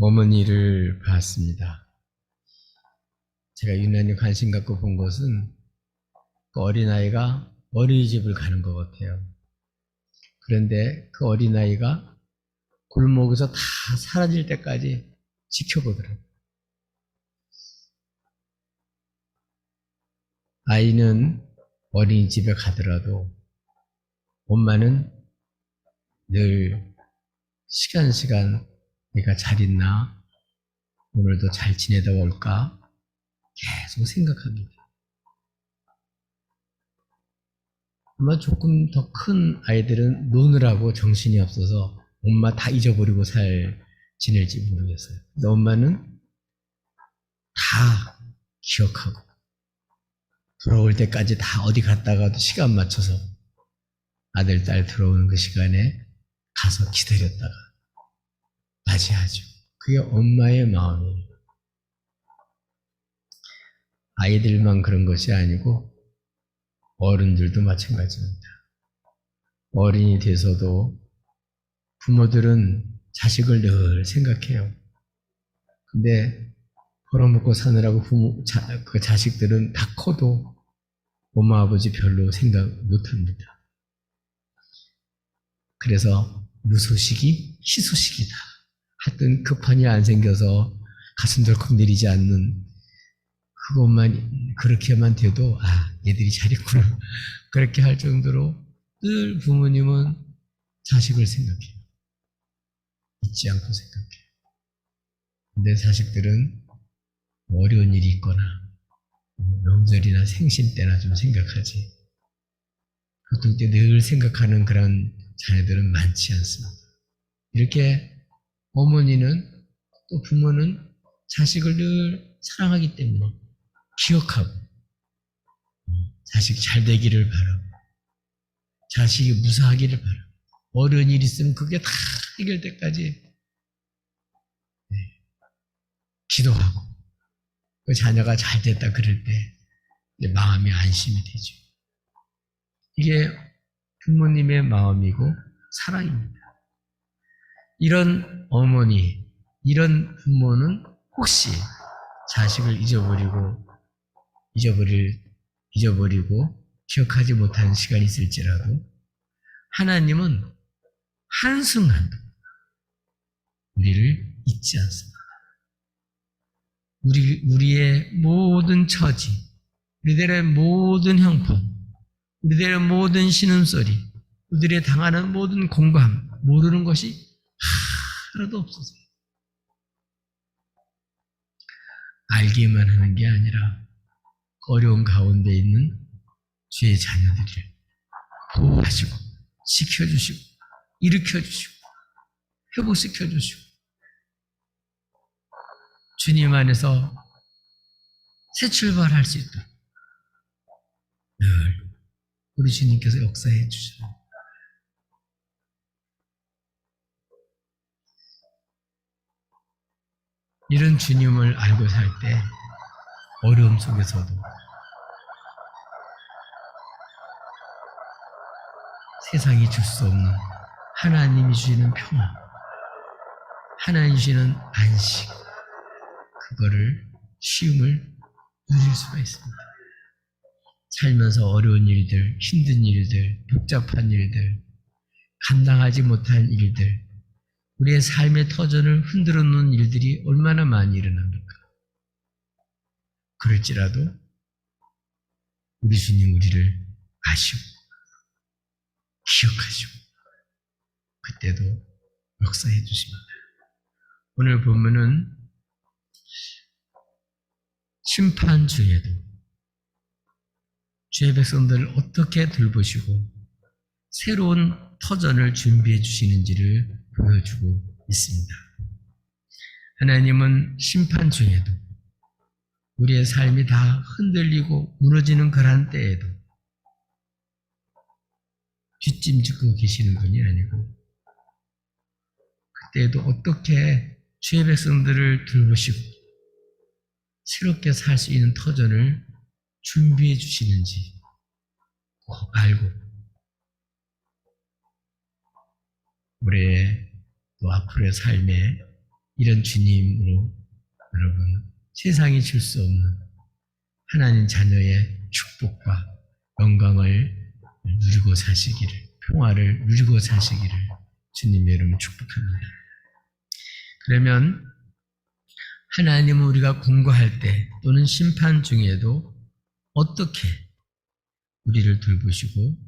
어머니를 봤습니다. 제가 유난히 관심 갖고 본 것은 그 어린아이가 어린이집을 가는 것 같아요. 그런데 그 어린아이가 골목에서 다 사라질 때까지 지켜보더라고요. 아이는 어린이집에 가더라도 엄마는 늘 시간 얘가 잘 있나? 오늘도 잘 지내다 올까? 계속 생각합니다. 아마 조금 더 큰 아이들은 노느라고 정신이 없어서 엄마 다 잊어버리고 지낼지 모르겠어요. 근데 엄마는 다 기억하고 돌아올 때까지 다 어디 갔다가도 시간 맞춰서 아들, 딸 들어오는 그 시간에 가서 기다렸다가 맞이하죠. 그게 엄마의 마음이에요. 아이들만 그런 것이 아니고 어른들도 마찬가지입니다. 어른이 돼서도 부모들은 자식을 늘 생각해요. 근데 벌어먹고 사느라고 그 자식들은 다 커도 엄마 아버지 별로 생각 못합니다. 그래서 무소식이 희소식이다. 하여튼 급한 일 안 생겨서 가슴 덜컥 내리지 않는 그것만 그렇게만 돼도 얘들이 잘 있구나 그렇게 할 정도로 늘 부모님은 자식을 생각해요. 잊지 않고 생각해요. 근데 자식들은 어려운 일이 있거나 명절이나 생신 때나 좀 생각하지 보통 때 늘 생각하는 그런 자녀들은 많지 않습니다. 이렇게 어머니는 또 부모는 자식을 늘 사랑하기 때문에 기억하고 자식 잘 되기를 바라고 자식이 무사하기를 바라고 어려운 일 있으면 그게 다 해결될 때까지 기도하고 그 자녀가 잘 됐다 그럴 때 마음이 안심이 되죠. 이게 부모님의 마음이고 사랑입니다. 이런 어머니, 이런 부모는 혹시 자식을 잊어버리고 기억하지 못하는 시간이 있을지라도 하나님은 한순간도 우리를 잊지 않습니다. 우리의 모든 처지, 우리들의 모든 형편, 우리들의 모든 신음소리, 우리들의 당하는 모든 공감, 모르는 것이 하나도 없어서요. 알기만 하는 게 아니라 어려운 가운데 있는 주의 자녀들을 보호하시고 지켜주시고 일으켜주시고 회복시켜주시고 주님 안에서 새 출발할 수 있도록 늘 우리 주님께서 역사해 주셔요. 이런 주님을 알고 살 때 어려움 속에서도 세상이 줄 수 없는 하나님이 주시는 평화, 하나님이 주시는 안식, 그거를 쉬움을 누릴 수가 있습니다. 살면서 어려운 일들, 힘든 일들, 복잡한 일들, 감당하지 못한 일들, 우리의 삶의 터전을 흔들어 놓은 일들이 얼마나 많이 일어납니까? 그럴지라도 우리 주님 우리를 아시고 기억하시고 그때도 역사해 주십니다. 오늘 보면은 심판 중에도 주의 백성들을 어떻게 돌보시고 새로운 터전을 준비해 주시는지를 보여주고 있습니다. 하나님은 심판 중에도 우리의 삶이 다 흔들리고 무너지는 그런 때에도 뒷짐지고 계시는 분이 아니고 그때에도 어떻게 주의 백성들을 돌보시고 새롭게 살 수 있는 터전을 준비해 주시는지 꼭 알고 우리의 또 앞으로의 삶에 이런 주님으로 여러분 세상이 줄 수 없는 하나님 자녀의 축복과 영광을 누리고 사시기를, 평화를 누리고 사시기를 주님 여러분 축복합니다. 그러면 하나님은 우리가 공고할 때 또는 심판 중에도 어떻게 우리를 돌보시고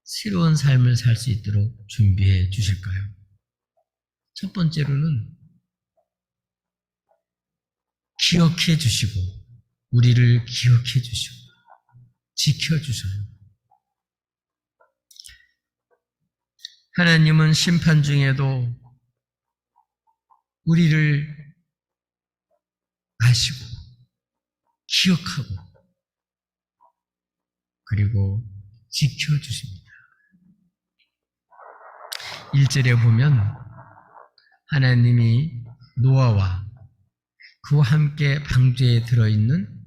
새로운 삶을 살 수 있도록 준비해 주실까요? 첫 번째로는 기억해 주시고 우리를 기억해 주시고 지켜 주셔요. 하나님은 심판 중에도 우리를 아시고 기억하고 그리고 지켜 주십니다. 1절에 보면 하나님이 노아와 그와 함께 방주에 들어있는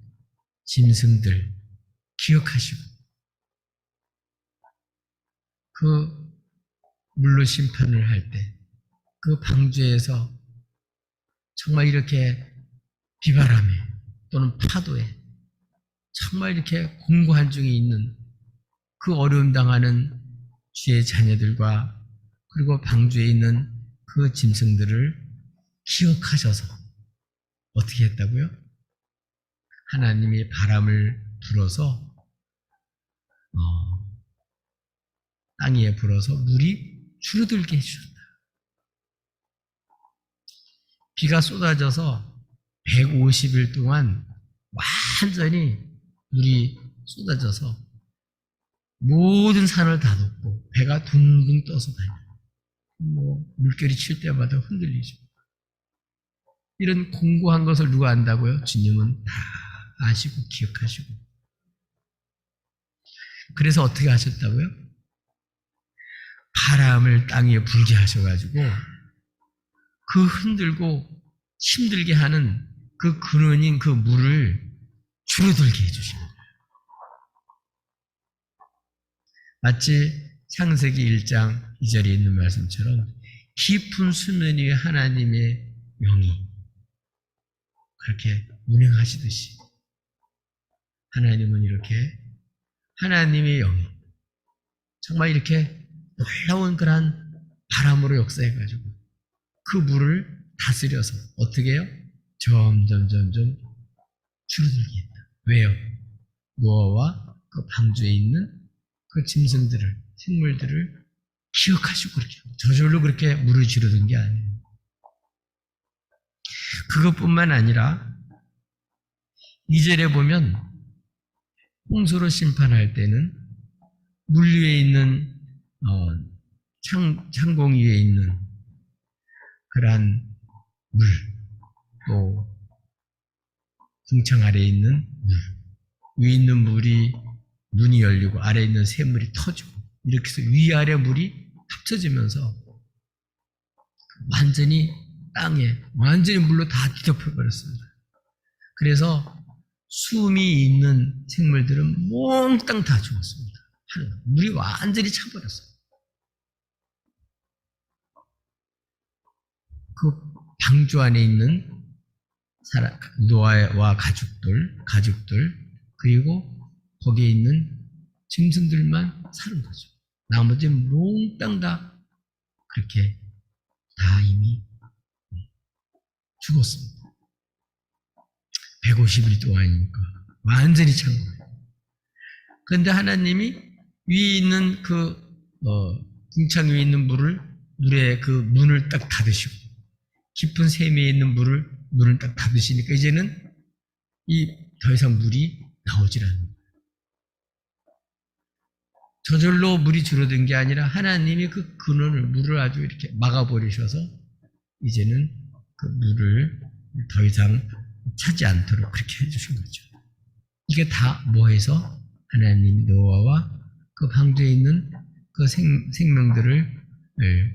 짐승들 기억하시고 그 물로 심판을 할 때 그 방주에서 정말 이렇게 비바람에 또는 파도에 정말 이렇게 공고한 중에 있는 그 어려움 당하는 주의 자녀들과 그리고 방주에 있는 그 짐승들을 기억하셔서 어떻게 했다고요? 하나님이 바람을 불어서 땅 위에 불어서 물이 줄어들게 해주셨다. 비가 쏟아져서 150일 동안 완전히 물이 쏟아져서 모든 산을 다 덮고 배가 둥둥 떠서 다녀요. 물결이 칠 때마다 흔들리죠. 이런 공고한 것을 누가 안다고요? 주님은 다 아시고 기억하시고. 그래서 어떻게 하셨다고요? 바람을 땅 위에 불게 하셔가지고 그 흔들고 힘들게 하는 그 근원인 그 물을 줄어들게 해주십니다. 마치 창세기 1장 2절에 있는 말씀처럼 깊은 수면 위에 하나님의 영이 그렇게 운행하시듯이 하나님은 이렇게 하나님의 영이 정말 이렇게 놀라운 그런 바람으로 역사해가지고 그 물을 다스려서 어떻게 해요? 점점 줄어들게 했다. 왜요? 노아와 그 방주에 있는 그 짐승들을, 생물들을 기억하시고 그렇게 저절로 그렇게 물을 줄어든 게 아니에요. 그것뿐만 아니라 2절에 보면 홍수로 심판할 때는 물 위에 있는 창공 위에 있는 그러한 물, 또 궁창 아래에 있는 물, 위에 있는 물이 문이 열리고 아래에 있는 샘물이 터지고 이렇게 해서 위아래 물이 합쳐지면서 완전히 땅에 완전히 물로 다 뒤덮여버렸습니다. 그래서 숨이 있는 생물들은 몽땅 다 죽었습니다. 물이 완전히 차버렸어요. 그 방주 안에 있는 노아와 가족들 그리고 거기에 있는 짐승들만 사는 거죠. 나머지는 몽땅 다 그렇게 다 이미 죽었습니다. 150일 동안이니까 완전히 찬 거예요. 그런데 하나님이 위에 있는 그 궁창 위에 있는 물에 그 문을 딱 닫으시고 깊은 샘에 있는 문을 딱 닫으시니까 이제는 더 이상 물이 나오질 않는 거예요. 저절로 물이 줄어든 게 아니라 하나님이 그 근원을 물을 아주 이렇게 막아버리셔서 이제는 그 물을 더 이상 차지 않도록 그렇게 해주신 거죠. 이게 다 뭐해서 하나님이 노아와 그 방주에 있는 그 생명들을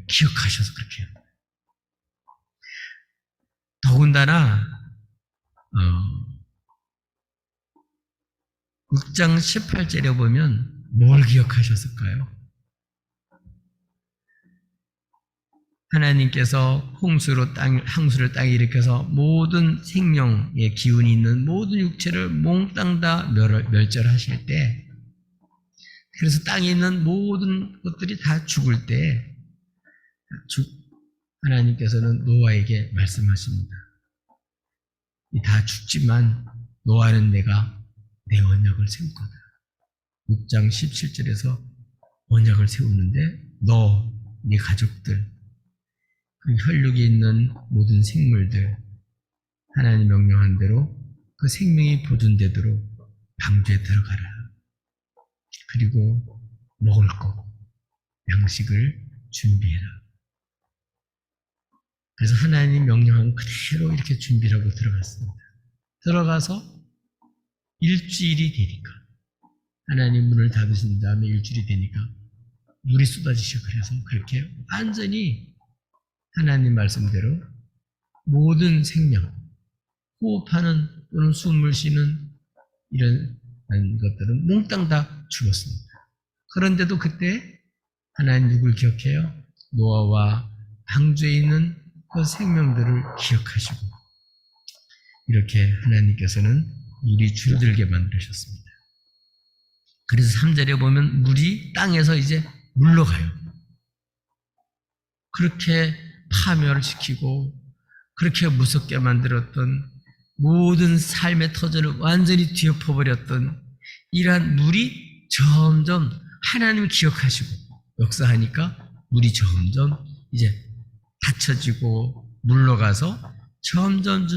기억하셔서 그렇게 해요. 더군다나 6장 18절에 보면 뭘 기억하셨을까요? 하나님께서 항수를 땅에 일으켜서 모든 생명의 기운이 있는 모든 육체를 몽땅 다 멸절하실 때, 그래서 땅에 있는 모든 것들이 다 죽을 때, 하나님께서는 노아에게 말씀하십니다. 다 죽지만 노아는 내가 내 언약을 세울 거다. 6장 17절에서 언약을 세우는데 너, 네 가족들, 그 혈육이 있는 모든 생물들, 하나님 명령한 대로 그 생명이 보존되도록 방주에 들어가라. 그리고 먹을 것, 양식을 준비해라. 그래서 하나님 명령한 그대로 이렇게 준비를 하고 들어갔습니다. 들어가서 일주일이 되니까, 하나님 문을 닫으신 다음에 일주일이 되니까 물이 쏟아지셔. 그래서 그렇게 완전히 하나님 말씀대로 모든 생명, 호흡하는 또는 숨을 쉬는 이런 것들은 몽땅 다 죽었습니다. 그런데도 그때 하나님 누굴 기억해요? 노아와 방주에 있는 그 생명들을 기억하시고, 이렇게 하나님께서는 물이 줄어들게 만드셨습니다. 그래서 3절에 보면 물이 땅에서 이제 물러가요. 그렇게 파멸을 시키고 그렇게 무섭게 만들었던 모든 삶의 터전을 완전히 뒤엎어버렸던 이러한 물이 점점 하나님을 기억하시고 역사하니까 물이 점점 이제 닫혀지고 물러가서 점점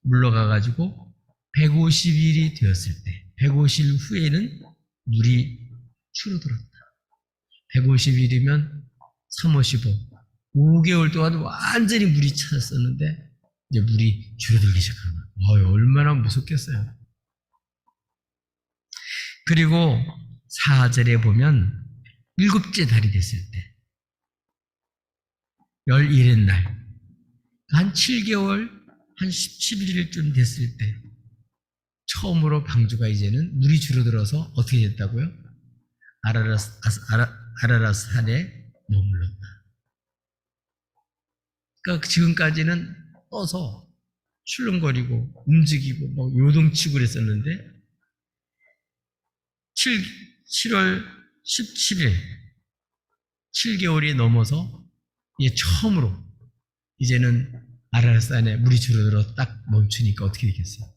물러가가지고 150일이 되었을 때, 150일 후에는 물이 줄어들었다. 150일이면 3, 55, 5개월 동안 완전히 물이 차졌었는데 이제 물이 줄어들기 시작합니다. 얼마나 무섭겠어요. 그리고 4절에 보면 7째 달이 됐을 때, 11일 날, 한 7개월, 한 17일쯤 됐을 때 처음으로 방주가 이제는 물이 줄어들어서 어떻게 됐다고요? 아라라스 산에 머물렀다. 그러니까 지금까지는 떠서 출렁거리고 움직이고 막 요동치고 그랬었는데 7월 17일 7개월이 넘어서 이제 처음으로 이제는 아라라스 산에 물이 줄어들어 딱 멈추니까 어떻게 되겠어요?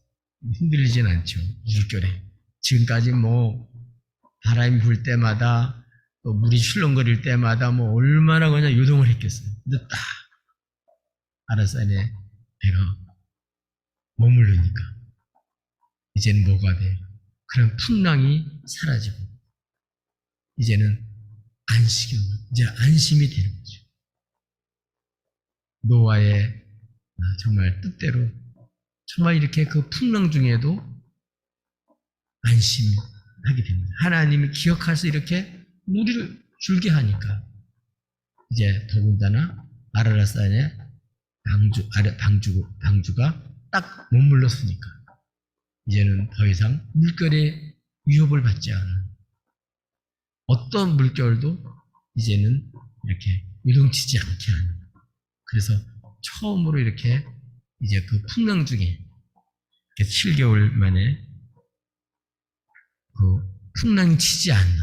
흔들리진 않죠. 물결에. 지금까지 바람이 불 때마다 또 물이 출렁거릴 때마다 얼마나 그냥 요동을 했겠어요. 근데 딱 아라라스 산에 배가 머무르니까 이제는 뭐가 돼요? 그런 풍랑이 사라지고 이제는 이제 안심이 되는 거죠. 노아의 정말 뜻대로 정말 이렇게 그 풍랑 중에도 안심하게 됩니다. 하나님이 기억해서 이렇게 물을 줄게 하니까 이제 더군다나 아라라스 산에 방주가 딱 머물렀으니까 이제는 더 이상 물결의 위협을 받지 않은 어떤 물결도 이제는 이렇게 요동치지 않게 하는, 그래서 처음으로 이렇게 이제 그 풍랑 중에 7개월 만에 그 풍랑이 치지 않는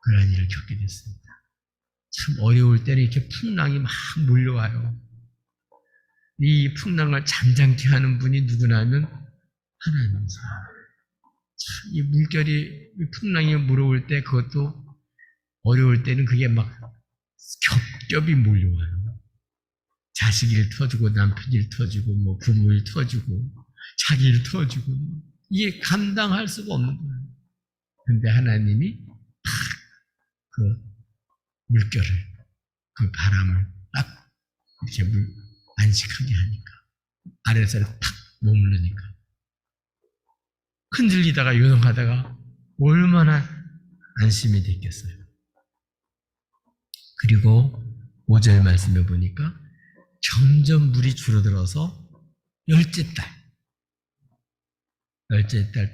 그런 일을 겪게 됐습니다. 참 어려울 때는 이렇게 풍랑이 막 몰려와요. 이 풍랑을 잠잠케 하는 분이 누구나 하면 하나님이세요. 참 이 물결이 풍랑이 물어올 때 그것도 어려울 때는 그게 막 겹겹이 몰려와요. 자식 일 터지고 남편 일 터지고 부모 일 터지고 자기 일 터지고 이게 감당할 수가 없는 거예요. 근데 하나님이 딱 그 물결을, 그 바람을 딱 이렇게 안식하게 하니까 아래에서 탁 머무르니까 흔들리다가 요동하다가 얼마나 안심이 됐겠어요. 그리고 5절 말씀해 보니까 점점 물이 줄어들어서 열째 달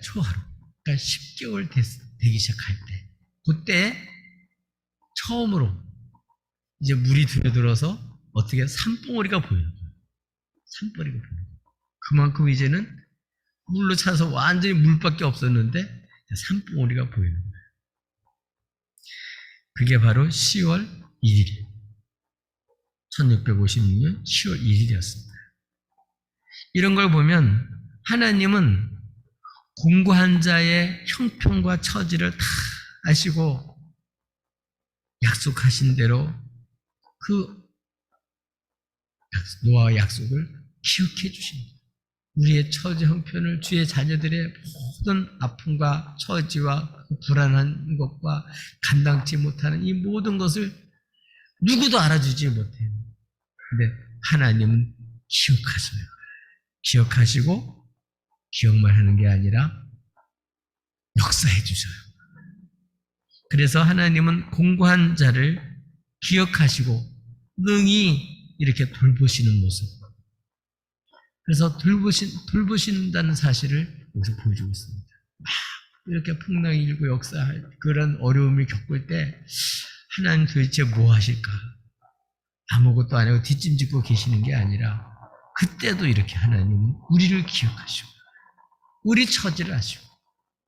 초하루, 그러니까 10개월 되기 시작할 때, 그때 처음으로 이제 물이 들어들어서 어떻게 산봉우리가 보이는 거예요. 산봉우리가 보이는 거예요. 그만큼 이제는 물로 차서 완전히 물밖에 없었는데 산봉우리가 보이는 거예요. 그게 바로 10월 1일, 1656년 10월 1일이었습니다. 이런 걸 보면 하나님은 공고한 자의 형편과 처지를 다 아시고 약속하신 대로 그 노아의 약속을 기억해 주십니다. 우리의 처지 형편을 주의 자녀들의 모든 아픔과 처지와 그 불안한 것과 감당치 못하는 이 모든 것을 누구도 알아주지 못해요. 근데 하나님은 기억하셔요. 기억하시고 기억만 하는 게 아니라 역사해 주셔요. 그래서 하나님은 공고한 자를 기억하시고 능히 이렇게 돌보시는 모습. 그래서 돌보신다는 사실을 여기서 보여주고 있습니다. 막 이렇게 풍랑이 일고 역사할 그런 어려움을 겪을 때 하나님 도대체 뭐 하실까? 아무것도 안 하고 뒷짐짓고 계시는 게 아니라 그때도 이렇게 하나님은 우리를 기억하시고 우리 처지를 아시고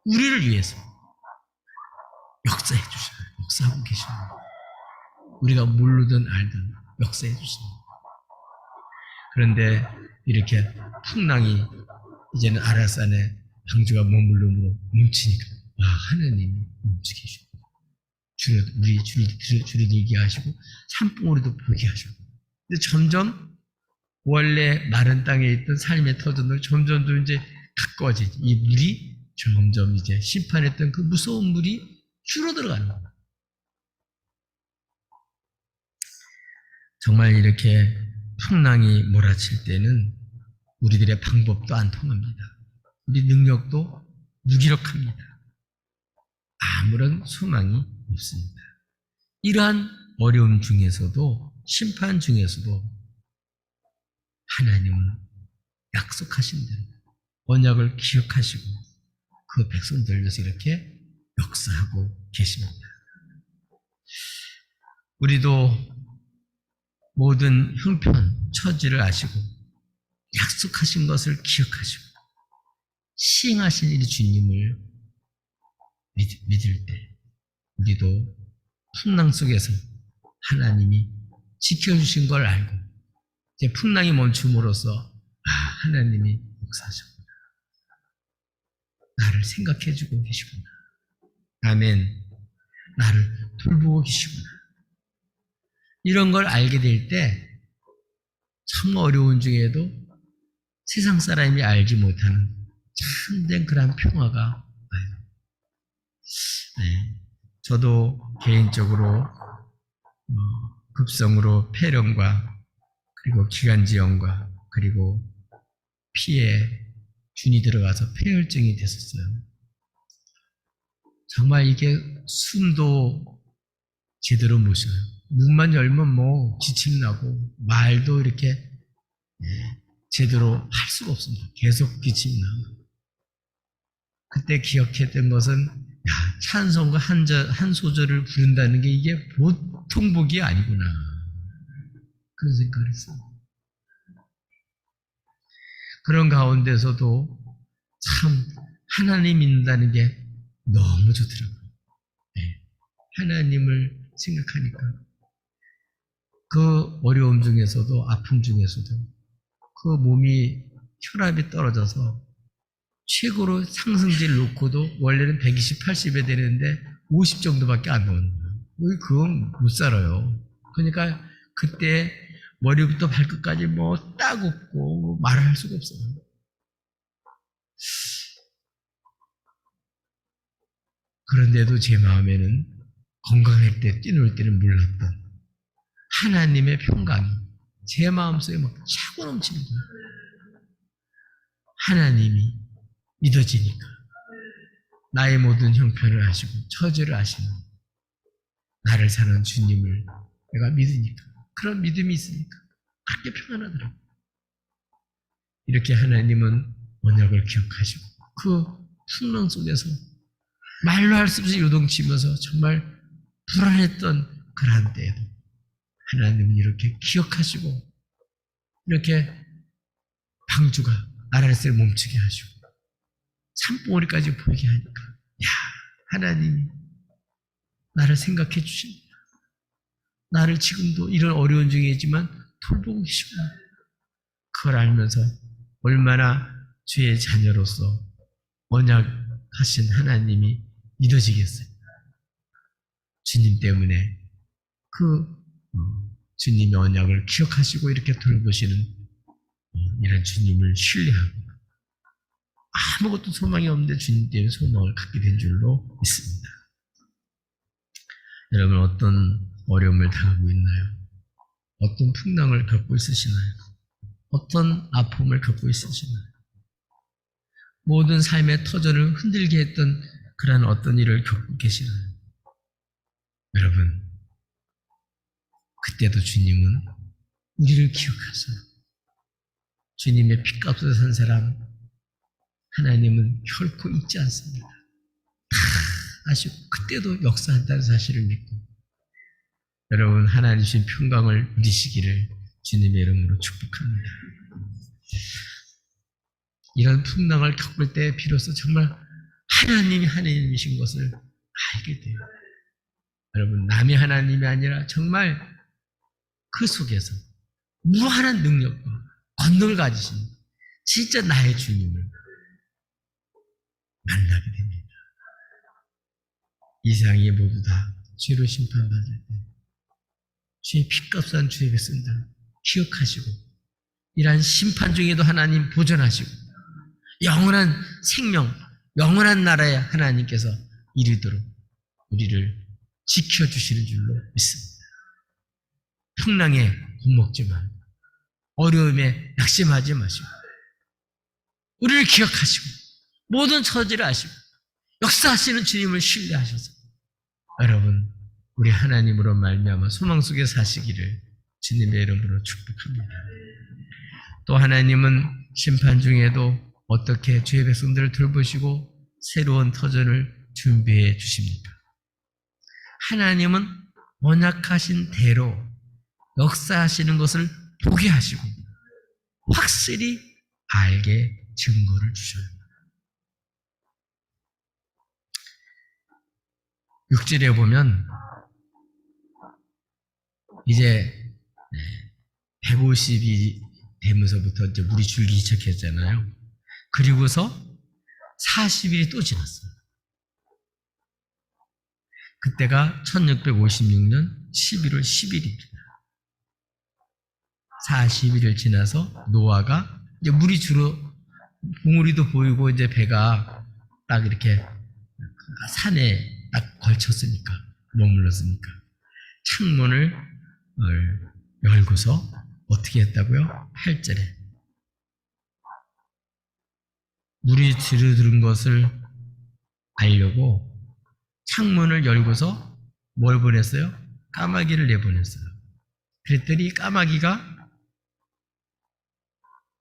우리를 위해서 역사해 주셔요. 역사하고 계십니다. 우리가 모르든 알든 역사해 주십니다. 그런데 이렇게 풍랑이 이제는 아라산에 방주가 머물러 뭉치니까 하나님이 움직이시고 우리 줄이들게 하시고 산봉우리도 보게 하시고 근데 점점 원래 마른 땅에 있던 삶의 터전을 점점 더 이제 가까워지지. 이 물이 점점 이제 심판했던 그 무서운 물이 줄어들어가는 거예요. 정말 이렇게 풍랑이 몰아칠 때는 우리들의 방법도 안 통합니다. 우리 능력도 무기력합니다. 아무런 소망이 없습니다. 이러한 어려움 중에서도 심판 중에서도 하나님은 약속하신 대로 언약을 기억하시고 그 백성들을 위해서 이렇게 역사하고 계십니다. 우리도 모든 형편, 처지를 아시고 약속하신 것을 기억하시고 시행하신 이 주님을 믿을 때 우리도 풍랑 속에서 하나님이 지켜주신 걸 알고 이제 풍랑이 멈춤으로써 하나님이 역사하셨구나. 나를 생각해주고 계시구나. 아멘. 나를 돌보고 계시구나. 이런 걸 알게 될 때 참 어려운 중에도 세상 사람이 알지 못하는 참된 그런 평화가 와요. 네. 저도 개인적으로 급성으로 폐렴과 그리고 기관지염과 그리고 피에 균이 들어가서 폐혈증이 됐었어요. 정말 이게 숨도 제대로 못 쉬어요. 문만 열면 기침 나고 말도 이렇게 제대로 할 수가 없습니다. 계속 기침이 나고. 그때 기억했던 것은 찬송가 한 소절을 부른다는 게 이게 보통 복이 아니구나. 그런 생각을 했어요. 그런 가운데서도 참 하나님 믿는다는 게 너무 좋더라고요. 하나님을 생각하니까 그 어려움 중에서도 아픔 중에서도 그 몸이 혈압이 떨어져서 최고로 상승제를 놓고도 원래는 120, 80에 되는데 50 정도밖에 안 나오는 거예요. 그건 못 살아요. 그러니까 그때 머리부터 발끝까지 딱 웃고 말을 할 수가 없어요. 그런데도 제 마음에는 건강할 때 뛰놀 때는 몰랐던 하나님의 평강이 제 마음속에 차고 넘치는 거예요. 하나님이 믿어지니까 나의 모든 형편을 아시고 처지를 아시는 나를 사는 주님을 내가 믿으니까 그런 믿음이 있으니까 그렇게 평안하더라고요. 이렇게 하나님은 언약을 기억하시고 그 풍랑 속에서 말로 할 수 없이 요동치면서 정말 불안했던 그러한 때에도 하나님은 이렇게 기억하시고 이렇게 방주가 아라스를 멈추게 하시고 산봉우리까지 보이게 하니까 야, 하나님이 나를 생각해 주십니다. 나를 지금도 이런 어려운 중에 있지만 돌보고 계시구나. 그걸 알면서 얼마나 주의 자녀로서 언약하신 하나님이 믿어지겠어요. 주님 때문에 주님의 언약을 기억하시고 이렇게 돌보시는 이런 주님을 신뢰하고 아무것도 소망이 없는데 주님 때문에 소망을 갖게 된 줄로 믿습니다. 여러분 어떤 어려움을 당하고 있나요? 어떤 풍랑을 겪고 있으시나요? 어떤 아픔을 겪고 있으시나요? 모든 삶의 터전을 흔들게 했던 그런 어떤 일을 겪고 계시나요? 여러분 그때도 주님은 우리를 기억하셔요. 주님의 핏값을 산 사람 하나님은 결코 잊지 않습니다. 다 아시고 그때도 역사한다는 사실을 믿고 여러분 하나님 주신 평강을 누리시기를 주님의 이름으로 축복합니다. 이런 풍랑을 겪을 때 비로소 정말 하나님이 하나님이신 것을 알게 돼요. 여러분 남이 하나님이 아니라 정말 그 속에서 무한한 능력과 권능을 가지신 진짜 나의 주님을 만나게 됩니다. 이 세상이 모두 다 죄로 심판받을 때 주의 핏값한 주의 백성들 기억하시고 이러한 심판 중에도 하나님 보존하시고 영원한 생명, 영원한 나라에 하나님께서 이르도록 우리를 지켜주시는 줄로 믿습니다. 풍랑에 겁먹지 말고 어려움에 낙심하지 마시고 우리를 기억하시고 모든 처지를 아시고 역사하시는 주님을 신뢰하셔서 여러분 우리 하나님으로 말미암아 소망 속에 사시기를 주님의 이름으로 축복합니다. 또 하나님은 심판 중에도 어떻게 주의 백성들을 돌보시고 새로운 터전을 준비해 주십니까? 하나님은 언약하신 대로 역사하시는 것을 보게 하시고 확실히 알게 증거를 주셔요. 6절에 보면 이제 150이 되면서부터 이제 물이 줄기 시작했잖아요. 그리고서 40일이 또 지났어요. 그때가 1656년 11월 10일입니다. 40일을 지나서 노아가 이제 물이 주로 봉우리도 보이고 이제 배가 딱 이렇게 산에 딱 걸쳤으니까 머물렀으니까 창문을 열고서 어떻게 했다고요? 8절에 물이 들어든 것을 알려고 창문을 열고서 뭘 보냈어요? 까마귀를 내보냈어요. 그랬더니 까마귀가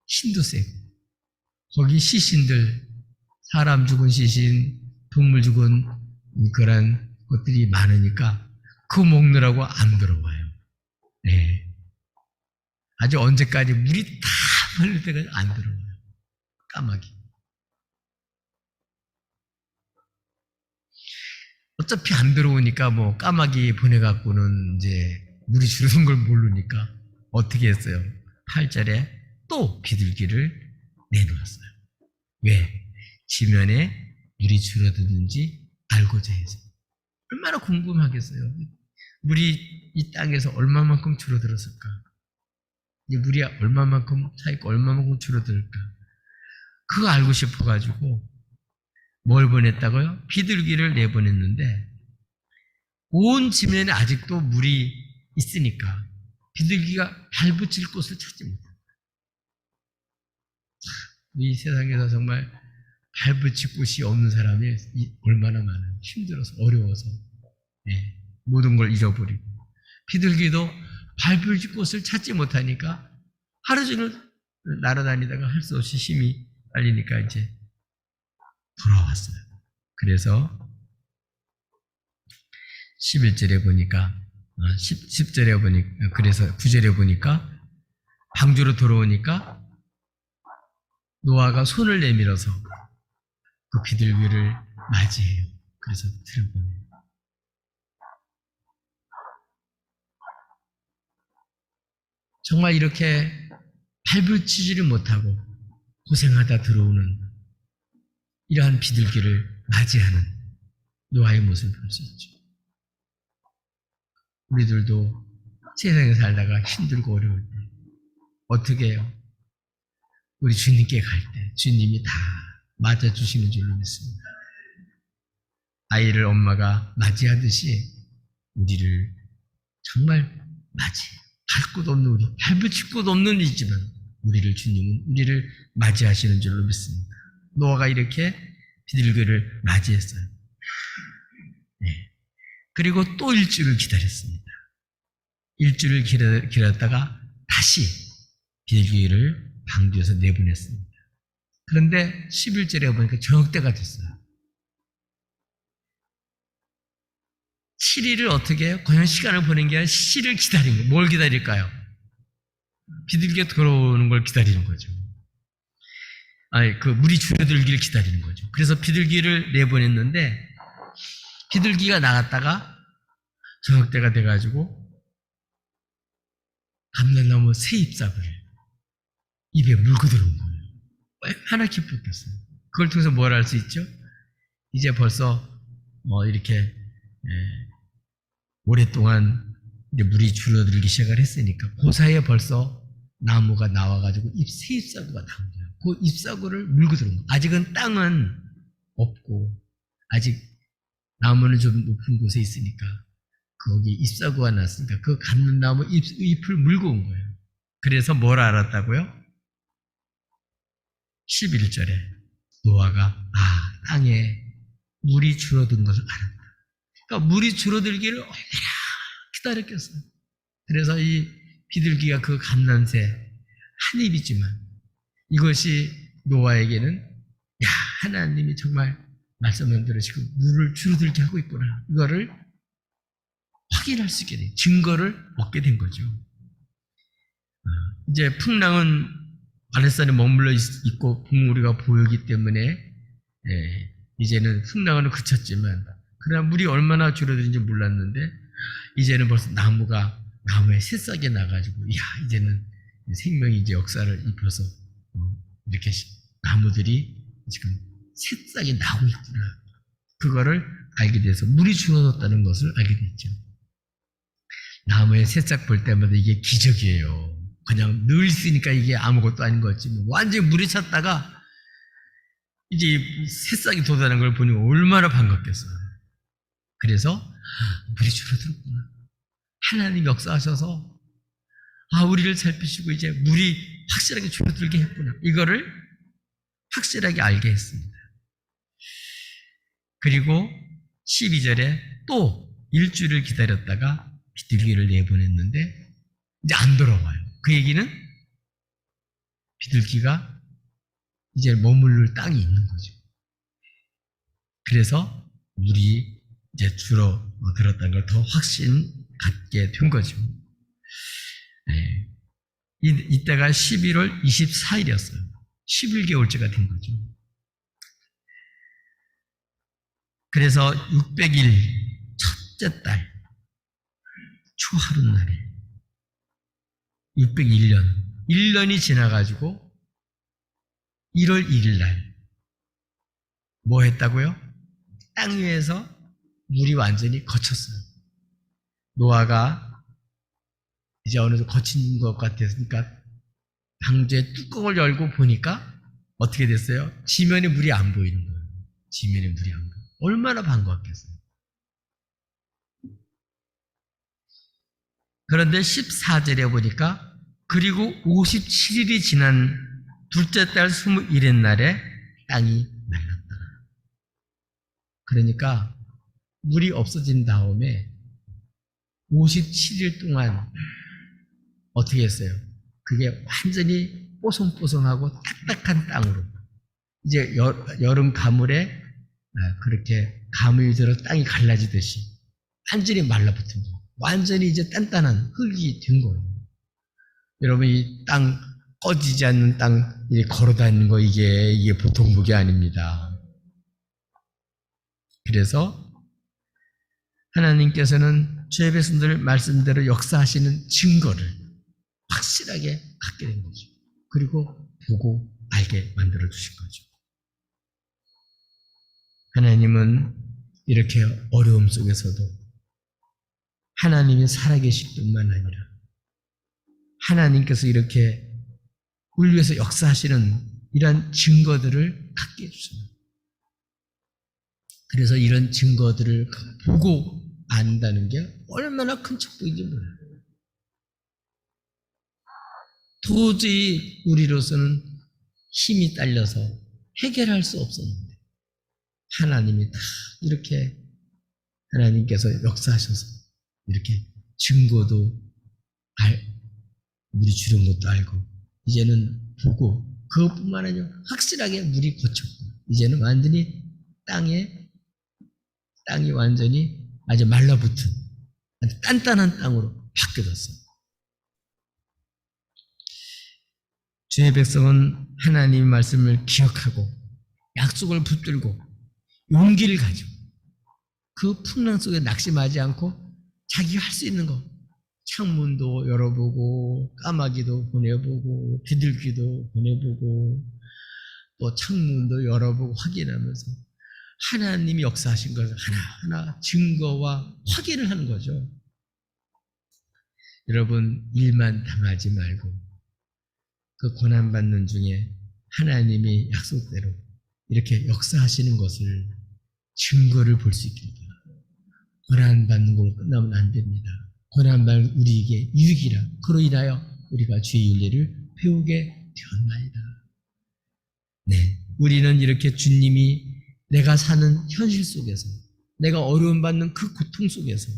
힘도 세고 거기 시신들 사람 죽은 시신 동물 죽은 그런 것들이 많으니까 그거 먹느라고 안 들어와요. 네. 아주 언제까지 물이 다 말릴 때까지 안 들어와요. 까마귀. 어차피 안 들어오니까 뭐 까마귀 보내갖고는 이제 물이 줄어든 걸 모르니까 어떻게 했어요? 8절에 또 비둘기를 내놓았어요. 왜? 지면에 물이 줄어드는지 알고자 해서. 얼마나 궁금하겠어요. 물이 이 땅에서 얼마만큼 줄어들었을까? 이 물이 얼마만큼 차있고 얼마만큼 줄어들까? 그거 알고 싶어가지고 뭘 보냈다고요? 비둘기를 내보냈는데 온 지면에 아직도 물이 있으니까 비둘기가 발붙일 곳을 찾지 못해요. 이 세상에서 정말 발붙일 곳이 없는 사람이 얼마나 많아요. 힘들어서 어려워서 모든 걸 잃어버리고 비둘기도 발붙일 곳을 찾지 못하니까 하루 종일 날아다니다가 할 수 없이 힘이 딸리니까 이제 돌아왔어요. 그래서 11절에 보니까 10절에 보니까, 그래서 9절에 보니까 방주로 돌아오니까 노아가 손을 내밀어서 그 비둘기를 맞이해요. 그래서 들어보내요. 정말 이렇게 발붙이지를 못하고 고생하다 들어오는 이러한 비둘기를 맞이하는 노아의 모습을 볼 수 있죠. 우리들도 세상에 살다가 힘들고 어려울 때 어떻게 해요? 우리 주님께 갈 때 주님이 다 맞아주시는 줄로 믿습니다. 아이를 엄마가 맞이하듯이 우리를 정말 갈 곳 없는 우리, 발붙일 곳 없는 이지만 우리를 주님은 우리를 맞이하시는 줄로 믿습니다. 노아가 이렇게 비둘기를 맞이했어요. 네. 그리고 또 일주일을 기다렸습니다. 일주일을 기다렸다가 다시 비둘기를 방주에서 내보냈습니다. 그런데 11절에 보니까 저녁 때가 됐어요. 7일을 어떻게 해요? 그냥 시간을 보낸 게 아니라 시를 기다린 거예요. 뭘 기다릴까요? 비둘기가 돌아오는 걸 기다리는 거죠. 물이 줄어들기를 기다리는 거죠. 그래서 비둘기를 내보냈는데 비둘기가 나갔다가 저녁 때가 돼가지고 감람나무 새 잎사귀를 입에 물고 들어온 거예요. 얼마나 기뻤겠어요. 그걸 통해서 뭘 알 수 있죠? 이제 벌써 이렇게 오랫동안 이제 물이 줄어들기 시작을 했으니까 그 사이에 벌써 나무가 나와가지고 새 잎사귀가 나온 거예요. 그 잎사귀를 물고 들어온 거예요. 아직은 땅은 없고 아직 나무는 좀 높은 곳에 있으니까 거기 잎사귀가 났으니까 그 감람나무 잎을 물고 온 거예요. 그래서 뭘 알았다고요? 11절에 노아가 땅에 물이 줄어든 것을 알았다. 그러니까 물이 줄어들기를 얼마나 기다렸겠어요. 그래서 이 비둘기가 그 감람새 한 입이지만 이것이 노아에게는 하나님이 정말 말씀한 대로 지금 물을 줄어들게 하고 있구나. 이거를 확인할 수 있게 된 증거를 얻게 된 거죠. 이제 풍랑은 아랫산에 머물러 있고 북무리가 보이기 때문에 이제는 풍랑은 그쳤지만 그러나 물이 얼마나 줄어드는지 몰랐는데 이제는 벌써 나무에 새싹이 나가지고 이제는 생명이 이제 역사를 입혀서 이렇게 나무들이 지금 새싹이 나오고 있구나. 그거를 알게 돼서 물이 줄어들었다는 것을 알게 됐죠. 나무에 새싹 볼 때마다 이게 기적이에요. 그냥 늘 있으니까 이게 아무것도 아닌 것 같지. 완전히 물에 찼다가 이제 새싹이 돋아나는 걸 보니 얼마나 반갑겠어요. 그래서 물이 줄어들었구나. 하나님 역사하셔서 우리를 살피시고 이제 물이 확실하게 줄어들게 했구나. 이거를 확실하게 알게 했습니다. 그리고 12절에 또 일주일을 기다렸다가 비둘기를 내보냈는데 이제 안 돌아와요. 그 얘기는 비둘기가 이제 머무를 땅이 있는 거죠. 그래서 물이 이제 줄어들었다는 걸 더 확신 갖게 된 거죠. 이때가 11월 24일이었어요. 11개월째가 된 거죠. 그래서 600일 첫째 달 초하룻날에 1년이 지나가지고 1월 1일 날 뭐 했다고요? 땅 위에서 물이 완전히 거쳤어요. 노아가 이제 어느 정도 거친 것 같았으니까 방주의 뚜껑을 열고 보니까 어떻게 됐어요? 지면에 물이 안 보이는 거예요. 지면에 물이 안 보여요. 얼마나 반가웠겠어요. 그런데 14절에 보니까 그리고 57일이 지난 둘째 달 21일 날에 땅이 말랐다. 그러니까 물이 없어진 다음에 57일 동안 어떻게 했어요? 그게 완전히 뽀송뽀송하고 딱딱한 땅으로 이제 여름 가물에 그렇게 가물이 들어 땅이 갈라지듯이 완전히 말라붙은 거예요. 완전히 이제 단단한 흙이 된 거예요. 여러분, 이 땅, 꺼지지 않는 땅, 걸어 다니는 거, 이게 보통 복이 아닙니다. 그래서 하나님께서는 주의 백성들 말씀대로 역사하시는 증거를 확실하게 갖게 된 거죠. 그리고 보고 알게 만들어 주신 거죠. 하나님은 이렇게 어려움 속에서도 하나님이 살아계실 뿐만 아니라 하나님께서 이렇게 우리 위해서 역사하시는 이러한 증거들을 갖게 해주십니다. 그래서 이런 증거들을 보고 안다는 게 얼마나 큰 축복인지 몰라요. 도저히 우리로서는 힘이 딸려서 해결할 수 없었는데 하나님이 다 이렇게 하나님께서 역사하셔서 이렇게 증거도 물이 주는 것도 알고 이제는 보고 그것뿐만 아니라 확실하게 물이 고쳤고 이제는 완전히 땅이 완전히 아주 말라붙은 아주 단단한 땅으로 바뀌어졌어요. 주의 백성은 하나님의 말씀을 기억하고 약속을 붙들고 용기를 가지고 그 풍랑 속에 낙심하지 않고 자기가 할 수 있는 거 창문도 열어보고 까마귀도 보내보고 비둘기도 보내보고 또 창문도 열어보고 확인하면서 하나님이 역사하신 것을 하나하나 증거와 확인을 하는 거죠. 여러분, 일만 당하지 말고 그 고난받는 중에 하나님이 약속대로 이렇게 역사하시는 것을 증거를 볼 수 있게 됩니다. 고난받는 걸로 끝나면 안 됩니다. 고난받는 우리에게 유익이라 그로 인하여 우리가 주의 윤리를 배우게 되었나이다. 네, 우리는 이렇게 주님이 내가 사는 현실 속에서 내가 어려움 받는 그 고통 속에서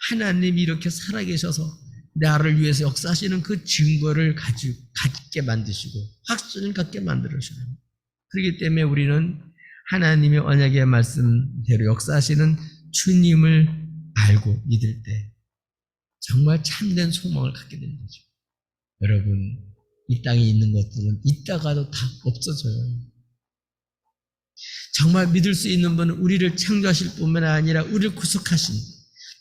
하나님이 이렇게 살아계셔서 나를 위해서 역사하시는 그 증거를 갖게 만드시고 확신을 갖게 만들으셔요. 그렇기 때문에 우리는 하나님의 언약의 말씀대로 역사하시는 주님을 알고 믿을 때 정말 참된 소망을 갖게 되는 거죠. 여러분, 이 땅에 있는 것들은 있다가도 다 없어져요. 정말 믿을 수 있는 분은 우리를 창조하실 뿐만 아니라 우리를 구속하신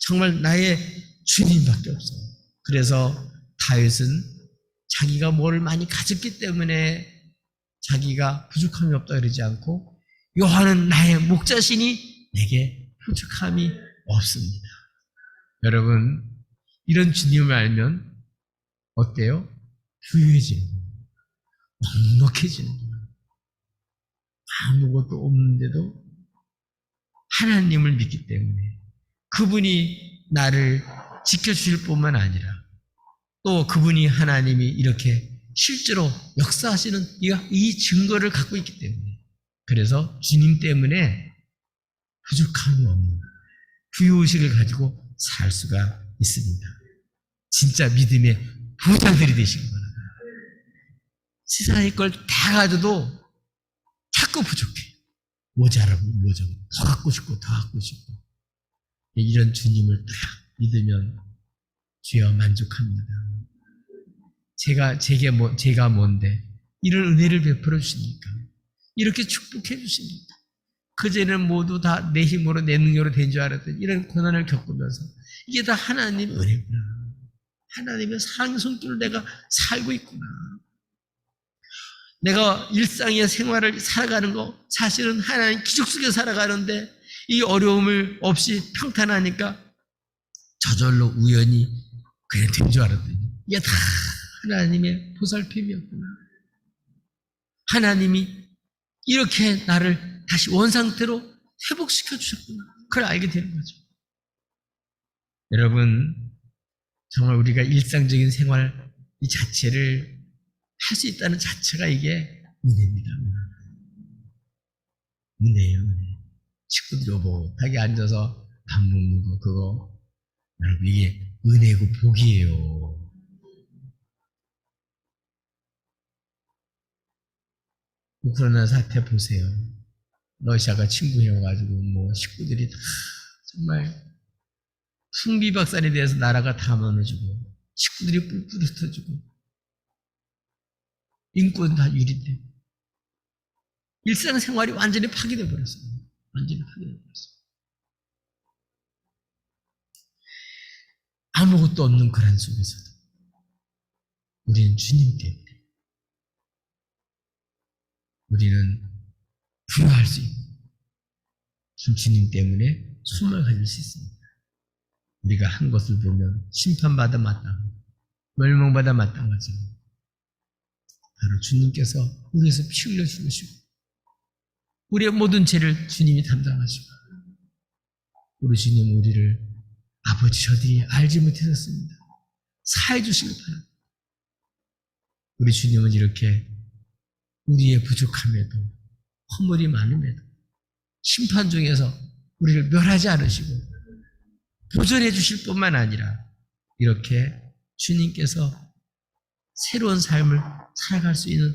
정말 나의 주님밖에 없어요. 그래서 다윗은 자기가 뭐를 많이 가졌기 때문에 자기가 부족함이 없다 그러지 않고 여호와는 나의 목자시니 내게 부족함이 없습니다. 여러분, 이런 주님을 알면 어때요? 부유해지는 거예요. 넉넉해지는 거예요. 아무것도 없는데도 하나님을 믿기 때문에 그분이 나를 지켜주실 뿐만 아니라 또 그분이 하나님이 이렇게 실제로 역사하시는 이 증거를 갖고 있기 때문에 그래서 주님 때문에 부족함이 없는 부유의식을 가지고 살 수가 있습니다. 진짜 믿음의 부자들이 되시기 바랍니다. 세상의 걸 다 가져도 자꾸 부족해. 모자라고 더 갖고 싶고 더 갖고 싶고 이런 주님을 딱 믿으면 주여 만족합니다. 제가 뭔데 이런 은혜를 베풀어 주십니까? 이렇게 축복해 주십니까? 그전에는 모두 다 내 힘으로 내 능력으로 된 줄 알았더니 이런 고난을 겪으면서 이게 다 하나님의 은혜구나. 하나님의 사랑의 손길로 내가 살고 있구나. 내가 일상의 생활을 살아가는 거 사실은 하나님 기적 속에 살아가는데 이 어려움을 없이 평탄하니까 저절로 우연히 그냥 된 줄 알았더니 이게 다 하나님의 보살핌이었구나. 하나님이 이렇게 나를 다시 원상태로 회복시켜 주셨구나. 그걸 알게 되는 거죠. 여러분, 정말 우리가 일상적인 생활 이 자체를 할 수 있다는 자체가 이게 은혜입니다. 은혜예요, 은혜. 식구들이 오붓하게 앉아서 밥 먹는 거, 그거. 여러분, 이게 은혜고 복이에요. 우크라이나 사태 보세요. 러시아가 침공해가지고, 식구들이 다 정말 풍비박산에 대해서 나라가 다 무너지고 식구들이 뿔뿔이 흩어지고 인권 다 유린되고 일상생활이 완전히 파괴돼 버렸어요. 완전히 파괴돼 버렸어요. 아무것도 없는 그런 속에서도 우리는 주님 때문에 우리는 부여할 수 있고 주님 때문에 소망을 가질 수 있습니다. 우리가 한 것을 보면 심판받아 마땅하고 멸망받아 마땅하죠. 바로 주님께서 우리에서 피 흘려 죽으시고 우리의 모든 죄를 주님이 담당하시고 우리 주님은 우리를 아버지 저들이 알지 못했었습니다. 사해 주시길 바랍니다. 우리 주님은 이렇게 우리의 부족함에도 허물이 많음에도 심판 중에서 우리를 멸하지 않으시고 보존해 주실 뿐만 아니라 이렇게 주님께서 새로운 삶을 살아갈 수 있는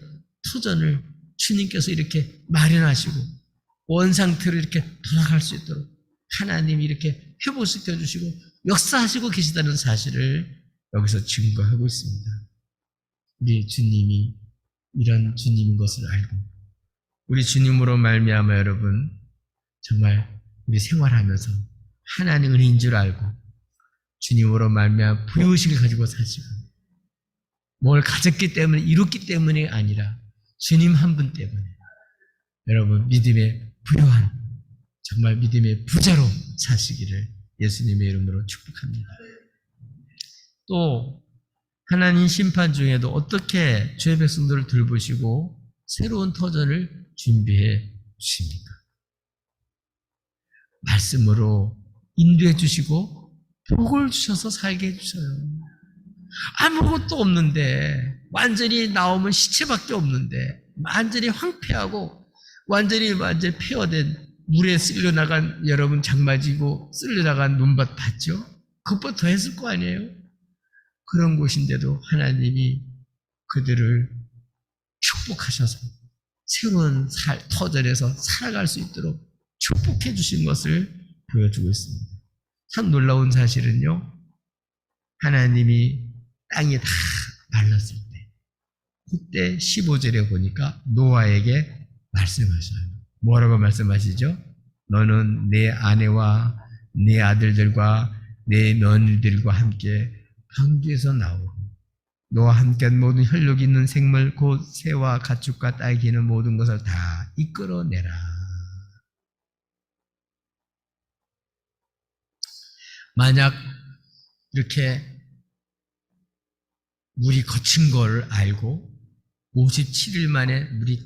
터전을 주님께서 이렇게 마련하시고 원상태로 이렇게 돌아갈 수 있도록 하나님이 이렇게 회복시켜 주시고 역사하시고 계시다는 사실을 여기서 증거하고 있습니다. 우리 주님이 이런 주님인 것을 알고 우리 주님으로 말미암아 여러분 정말 우리 생활하면서 하나님 은혜인 줄 알고 주님으로 말미암아 부유의식을 가지고 사시고 뭘 가졌기 때문에 이뤘기 때문이 아니라 주님 한 분 때문에 여러분 믿음의 부유한 정말 믿음의 부자로 사시기를 예수님의 이름으로 축복합니다. 또 하나님 심판 중에도 어떻게 죄의 백성들을 돌보시고 새로운 터전을 준비해 주십니까? 말씀으로 인도해 주시고 복을 주셔서 살게 해주셔요. 아무것도 없는데 완전히 나오면 시체밖에 없는데 완전히 황폐하고 완전히 폐허된 물에 쓸려나간 여러분 장마지고 쓸려나간 눈밭 봤죠? 그것보다 더 했을 거 아니에요? 그런 곳인데도 하나님이 그들을 축복하셔서 새로운 터전에서 살아갈 수 있도록 축복해 주신 것을 보여주고 있습니다. 참 놀라운 사실은요. 하나님이 땅이 다 말랐을 때 그때 15절에 보니까 노아에게 말씀하셔요. 뭐라고 말씀하시죠? 너는 내 아내와 내 아들들과 내 며느리들과 함께 방주에서 나오고 너와 함께한 모든 혈육이 있는 생물 곧 새와 가축과 땅에 기는 모든 것을 다 이끌어내라. 만약 이렇게 물이 거친 걸 알고 57일 만에 물이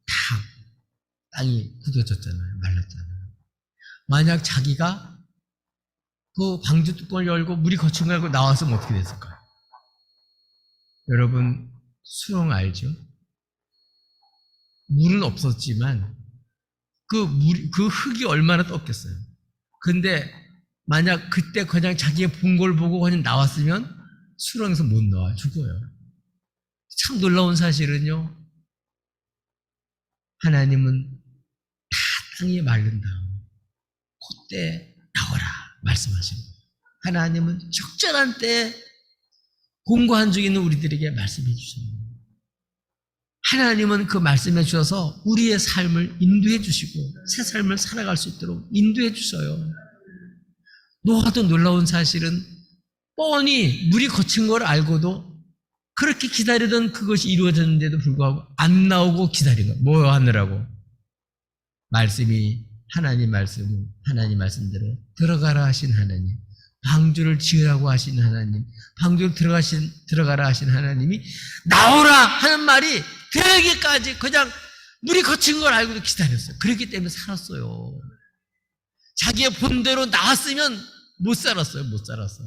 다 땅이 굳어졌잖아요. 말랐잖아요. 만약 자기가 그 방주 뚜껑을 열고 물이 거친 걸 알고 나왔으면 어떻게 됐을까요? 여러분 수렁 알죠? 물은 없었지만 그 흙이 얼마나 떴겠어요. 근데 만약 그때 그냥 자기가 본 걸 보고 그냥 나왔으면 수렁에서 못 나와 죽어요. 참 놀라운 사실은요. 하나님은 다 땅이 마른 다음 그때 나오라 말씀하시는 거예요. 하나님은 적절한 때에 공고한 중에 있는 우리들에게 말씀해 주십니다. 하나님은 그 말씀해 주셔서 우리의 삶을 인도해 주시고 새 삶을 살아갈 수 있도록 인도해 주셔요. 노아도 놀라운 사실은 뻔히 물이 거친 걸 알고도 그렇게 기다리던 그것이 이루어졌는데도 불구하고 안 나오고 기다린 거예요. 뭐 하느라고? 말씀이 하나님 말씀대로 들어가라 하신 하나님, 방주를 지으라고 하신 하나님, 방주를 들어가라 하신 하나님이 나오라 하는 말이 되기까지 그냥 물이 거친 걸 알고도 기다렸어요. 그렇기 때문에 살았어요. 자기의 본대로 나왔으면 못 살았어요. 못 살았어.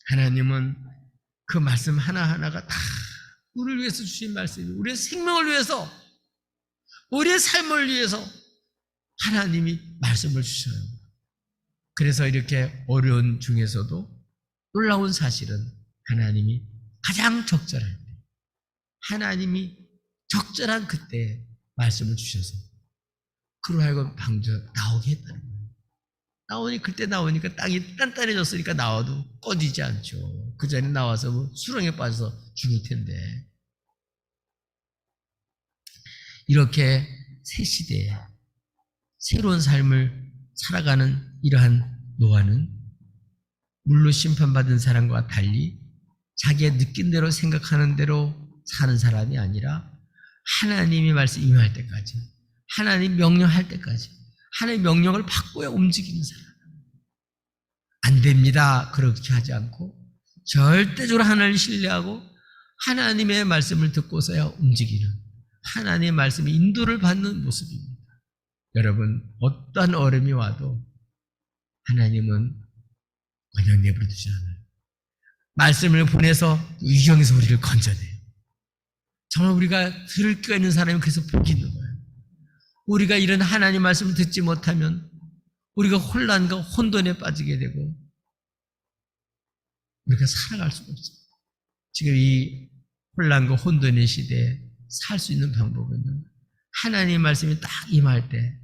하나님은 그 말씀 하나하나가 다 우리를 위해서 주신 말씀이 우리의 생명을 위해서 우리의 삶을 위해서 하나님이 말씀을 주셔요. 그래서 이렇게 어려운 중에서도 놀라운 사실은 하나님이 가장 적절할 때 하나님이 적절한 그때에 말씀을 주셔서 그로 하여금 방주 나오게 했다는 거예요. 그때 나오니까 땅이 단단해졌으니까 나와도 꺼지지 않죠. 그 전에 나와서 뭐 수렁에 빠져서 죽을 텐데. 이렇게 새 시대에 새로운 삶을 살아가는 이러한 노아는 물로 심판받은 사람과 달리 자기의 느낀 대로 생각하는 대로 사는 사람이 아니라 하나님이 말씀 임할 때까지, 하나님 명령할 때까지, 하나님의 명령을 받고야 움직이는 사람. 안 됩니다. 그렇게 하지 않고 절대적으로 하나님을 신뢰하고 하나님의 말씀을 듣고서야 움직이는, 하나님의 말씀의 인도를 받는 모습입니다. 여러분, 어떠한 어려움이 와도 하나님은 그냥 내버려 두지 않아요. 말씀을 보내서 위경에서 우리를 건져내요. 정말 우리가 들을 게 있는 사람이 그래서 복이 있는 거예요. 우리가 이런 하나님 말씀을 듣지 못하면 우리가 혼란과 혼돈에 빠지게 되고 우리가 살아갈 수가 없어요. 지금 이 혼란과 혼돈의 시대에 살 수 있는 방법은요, 하나님 말씀이 딱 임할 때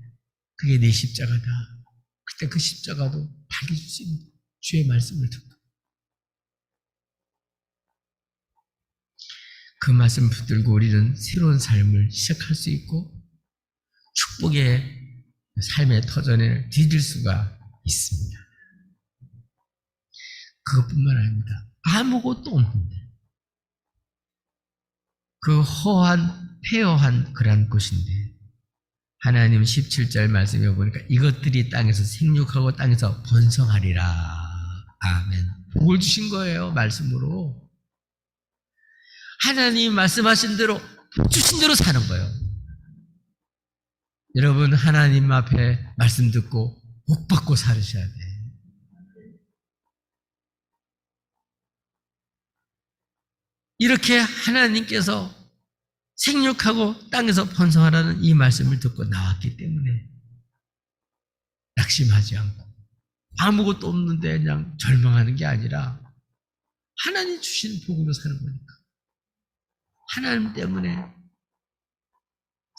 그게 내 십자가다. 그때 그 십자가도 밝혀줄 수 있는 주의 말씀을 듣고 그 말씀 붙들고 우리는 새로운 삶을 시작할 수 있고 축복의 삶의 터전을 디딜 수가 있습니다. 그것뿐만 아닙니다. 아무것도 없는데 그 허한 폐허한 그런 곳인데 하나님 17절 말씀에 보니까 이것들이 땅에서 생육하고 땅에서 번성하리라. 아멘. 복을 주신 거예요. 말씀으로. 하나님 말씀하신 대로 복 주신 대로 사는 거예요. 여러분, 하나님 앞에 말씀 듣고 복 받고 살으셔야 돼. 이렇게 하나님께서 생육하고 땅에서 번성하라는 이 말씀을 듣고 나왔기 때문에 낙심하지 않고 아무것도 없는데 그냥 절망하는 게 아니라 하나님 주신 복으로 사는 거니까 하나님 때문에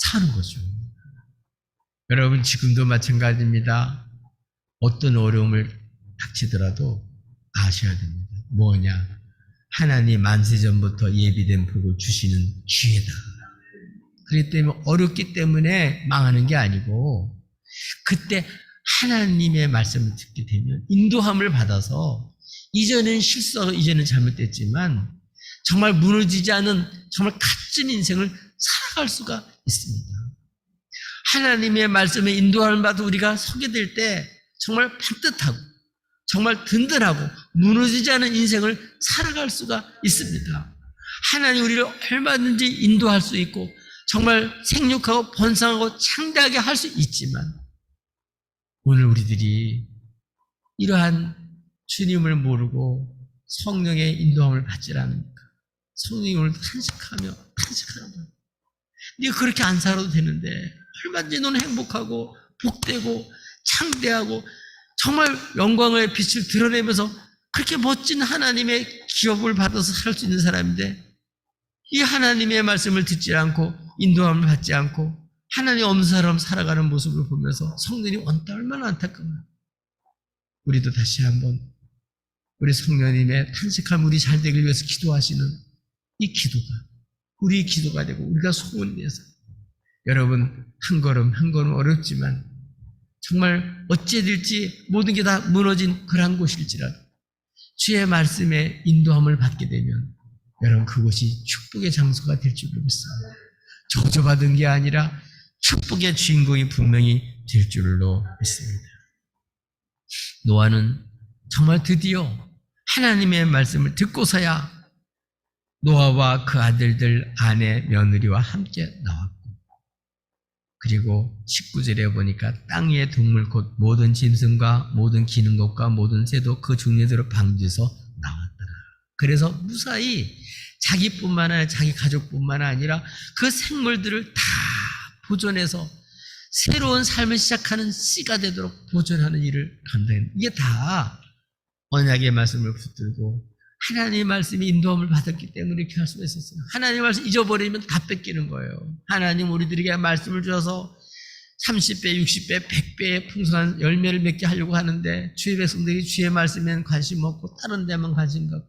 사는 거죠. 여러분, 지금도 마찬가지입니다. 어떤 어려움을 닥치더라도 아셔야 됩니다. 뭐냐? 하나님 만세전부터 예비된 복을 주시는 기회다. 그렇기 때문에 어렵기 때문에 망하는 게 아니고 그때 하나님의 말씀을 듣게 되면 인도함을 받아서 이전엔 실수하고 이전엔 잘못됐지만 정말 무너지지 않은 정말 값진 인생을 살아갈 수가 있습니다. 하나님의 말씀에 인도함을 받아 우리가 서게 될 때 정말 반듯하고 정말 든든하고 무너지지 않은 인생을 살아갈 수가 있습니다. 하나님 우리를 얼마든지 인도할 수 있고 정말 생육하고 번성하고 창대하게 할 수 있지만 오늘 우리들이 이러한 주님을 모르고 성령의 인도함을 받지 않으니까 성령이 오늘 탄식하는 거예요. 네가 그렇게 안 살아도 되는데 얼마든지 너는 행복하고 복되고 창대하고 정말 영광의 빛을 드러내면서 그렇게 멋진 하나님의 기업을 받아서 살 수 있는 사람인데 이 하나님의 말씀을 듣지 않고 인도함을 받지 않고 하나님 없는 사람 살아가는 모습을 보면서 성령이 얼마나 안타까워요. 우리도 다시 한번 우리 성령님의 탄식함 우리 잘 되기 위해서 기도하시는 이 기도가 우리의 기도가 되고 우리가 소원이 돼서 여러분 한 걸음 한 걸음 어렵지만 정말 어찌해야 될지 모든 게 다 무너진 그런 곳일지라도 주의 말씀에 인도함을 받게 되면 여러분 그곳이 축복의 장소가 될 줄 믿습니다. 저주받은 게 아니라 축복의 주인공이 분명히 될 줄로 믿습니다. 노아는 정말 드디어 하나님의 말씀을 듣고서야 노아와 그 아들들 아내 며느리와 함께 나왔고 그리고 19절에 보니까 땅 위의 동물 곧 모든 짐승과 모든 기는 것과 모든 새도 그 종류대로 방지해서 나왔더라. 그래서 무사히 자기뿐만 아니라 자기 가족뿐만 아니라 그 생물들을 다 보존해서 새로운 삶을 시작하는 씨가 되도록 보존하는 일을 감당했는데 이게 다 언약의 말씀을 붙들고 하나님의 말씀이 인도함을 받았기 때문에 이렇게 할 수가 있었어요. 하나님의 말씀 잊어버리면 다 뺏기는 거예요. 하나님 우리들에게 말씀을 주셔서 30배, 60배, 100배의 풍성한 열매를 맺게 하려고 하는데 주의 백성들이 주의 말씀에는 관심 없고 다른 데만 관심 갖고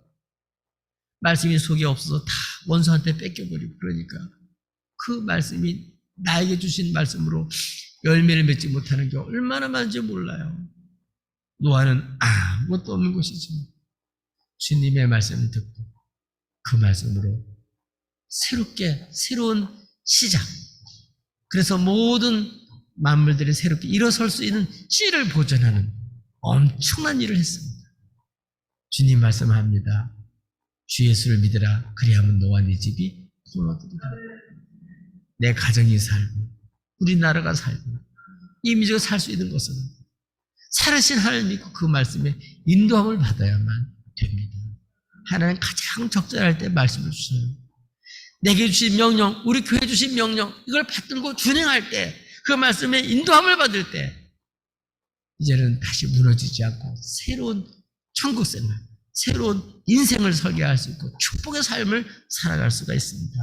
말씀이 속에 없어서 다 원수한테 뺏겨버리고 그러니까 그 말씀이 나에게 주신 말씀으로 열매를 맺지 못하는 게 얼마나 많은지 몰라요. 노아는 아무것도 없는 것이지. 주님의 말씀을 듣고 그 말씀으로 새로운 시작. 그래서 모든 만물들이 새롭게 일어설 수 있는 씨를 보존하는 엄청난 일을 했습니다. 주님 말씀합니다. 주 예수를 믿으라. 그리하면 너와 네 집이 구원하리라. 내 가정이 살고 우리나라가 살고 이 민족이 살 수 있는 것은 살아신 하나님 믿고 그 말씀에 인도함을 받아야만 됩니다. 하나님 가장 적절할 때 말씀을 주셔요. 내게 주신 명령, 우리 교회 주신 명령 이걸 받들고 준행할 때 그 말씀에 인도함을 받을 때 이제는 다시 무너지지 않고 새로운 천국 생활, 새로운 인생을 설계할 수 있고 축복의 삶을 살아갈 수가 있습니다.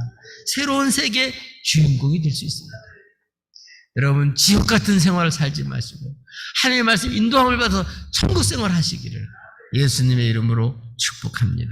새로운 세계의 주인공이 될 수 있습니다. 여러분 지옥 같은 생활을 살지 마시고 하나님의 말씀 인도함을 받아서 천국 생활 하시기를 예수님의 이름으로 축복합니다.